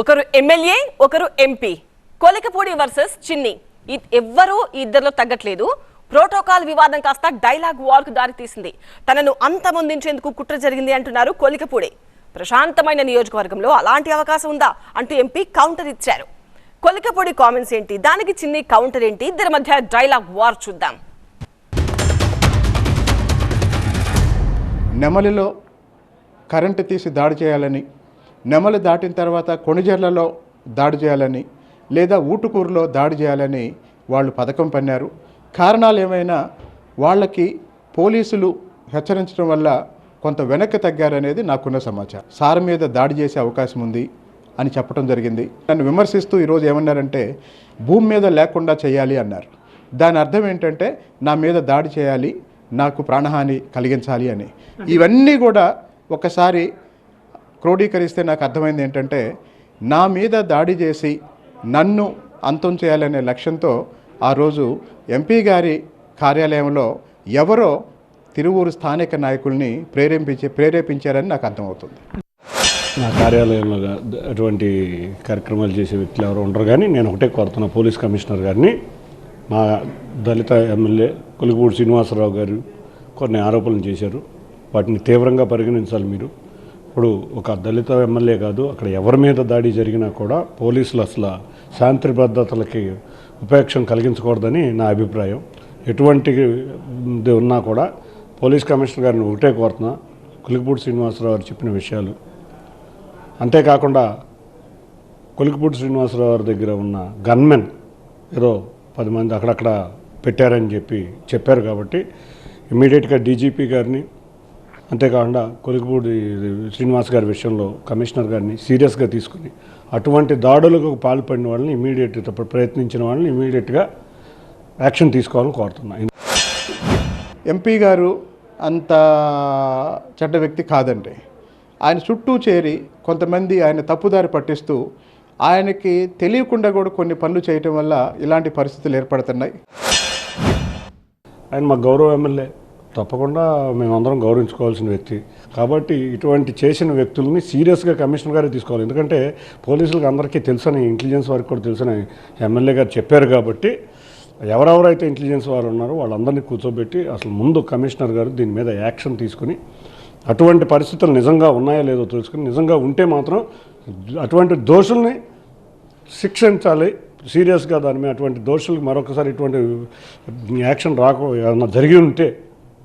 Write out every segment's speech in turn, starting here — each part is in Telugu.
ఒకరు ఎమ్మెల్యే, ఒకరు ఎంపీ. కొలికపూడి వర్సెస్ చిన్ని. ఎవ్వరూ ఇద్దరిలో తగ్గట్లేదు. ప్రోటోకాల్ వివాదం కాస్త డైలాగ్ వార్ కు దారి తీసింది. తనను అంతమొందించేందుకు కుట్ర జరిగింది అంటున్నారు కొలికపూడి. ప్రశాంతమైన నియోజకవర్గంలో అలాంటి అవకాశం ఉందా అంటూ ఎంపీ కౌంటర్ ఇచ్చారు. కొలికపూడి కామెంట్స్ ఏంటి, దానికి చిన్ని కౌంటర్ ఏంటి, ఇద్దరి మధ్య డైలాగ్ వార్ చూద్దాం. నెమలిలో కరెంటు తీసి దాడి చేయాలని, నెమలి దాటిన తర్వాత కొణిజర్లలో దాడి చేయాలని, లేదా ఊటుకూరులో దాడి చేయాలని వాళ్ళు పథకం పన్నారు. కారణాలు ఏమైనా వాళ్ళకి పోలీసులు హెచ్చరించడం వల్ల కొంత వెనక్కి తగ్గారనేది నాకున్న సమాచారం. సార్ మీద దాడి చేసే అవకాశం ఉంది అని చెప్పడం జరిగింది. నన్ను విమర్శిస్తూ ఈరోజు ఏమన్నారంటే భూమి మీద లేకుండా చేయాలి అన్నారు. దాని అర్థం ఏంటంటే నా మీద దాడి చేయాలి, నాకు ప్రాణహాని కలిగించాలి అని. ఇవన్నీ కూడా ఒకసారి క్రోడీకరిస్తే నాకు అర్థమైంది ఏంటంటే నా మీద దాడి చేసి నన్ను అంతం చేయాలనే లక్ష్యంతో ఆ రోజు ఎంపీ గారి కార్యాలయంలో ఎవరో తిరువూరు స్థానిక నాయకుల్ని ప్రేరేపించారని నాకు అర్థమవుతుంది. నా కార్యాలయంలో అటువంటి కార్యక్రమాలు చేసే వ్యక్తులు ఎవరు ఉండరు. కానీ నేను ఒకటే కోరుతున్నా పోలీస్ కమిషనర్ గారిని, మా దళిత ఎమ్మెల్యే కొలికపూడి శ్రీనివాసరావు గారు కొన్ని ఆరోపణలు చేశారు, వాటిని తీవ్రంగా పరిగణించాలి మీరు. ఇప్పుడు ఒక దళిత ఎమ్మెల్యే కాదు, అక్కడ ఎవరి మీద దాడి జరిగినా కూడా పోలీసులు అసలు శాంతి భద్రతలకి ఉపేక్షం కలిగించకూడదని నా అభిప్రాయం. ఎటువంటిది ఉన్నా కూడా పోలీస్ కమిషనర్ గారిని ఒకటే కోరుతున్నా, కొలికపూడి శ్రీనివాసరావు గారు చెప్పిన విషయాలు. అంతేకాకుండా కొలికపూడి శ్రీనివాసరావు గారి దగ్గర ఉన్న గన్మెన్ ఏదో 10 మంది అక్కడక్కడ పెట్టారని చెప్పారు. కాబట్టి ఇమ్మీడియట్గా డీజీపీ గారిని, అంతేకాకుండా కొలికపూడి శ్రీనివాస్ గారి విషయంలో కమిషనర్ గారిని సీరియస్గా తీసుకుని అటువంటి దాడులకు పాల్పడిన వాళ్ళని ఇమీడియట్గా ప్రయత్నించిన వాళ్ళని ఇమీడియట్గా యాక్షన్ తీసుకోవాలని కోరుతున్నాను. ఎంపీ గారు అంత చెడ్డ వ్యక్తి కాదండి. ఆయన చుట్టూ చేరి కొంతమంది ఆయన తప్పుదారి పట్టిస్తూ ఆయనకి తెలియకుండా కూడా కొన్ని పనులు చేయటం వల్ల ఇలాంటి పరిస్థితులు ఏర్పడుతున్నాయి. ఆయన మా గౌరవ ఎమ్మెల్యే, తప్పకుండా మేమందరం గౌరవించుకోవాల్సిన వ్యక్తి. కాబట్టి ఇటువంటి చేసిన వ్యక్తుల్ని సీరియస్గా కమిషనర్ గారే తీసుకోవాలి. ఎందుకంటే పోలీసులకు అందరికీ తెలుసని, ఇంటెలిజెన్స్ వారికి కూడా తెలుసని ఎమ్మెల్యే గారు చెప్పారు. కాబట్టి ఎవరెవరైతే ఇంటెలిజెన్స్ వారు ఉన్నారో వాళ్ళందరినీ కూర్చోబెట్టి అసలు ముందు కమిషనర్ గారు దీని మీద యాక్షన్ తీసుకుని అటువంటి పరిస్థితులు నిజంగా ఉన్నాయో లేదో తెలుసుకుని, నిజంగా ఉంటే మాత్రం అటువంటి దోషుల్ని శిక్షించాలి సీరియస్గా. దాని మీద అటువంటి దోషులకు మరొకసారి ఇటువంటి యాక్షన్ ఏమన్నా జరిగి ఉంటే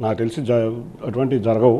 నాకు తెలిసి అటువంటివి జరగవు.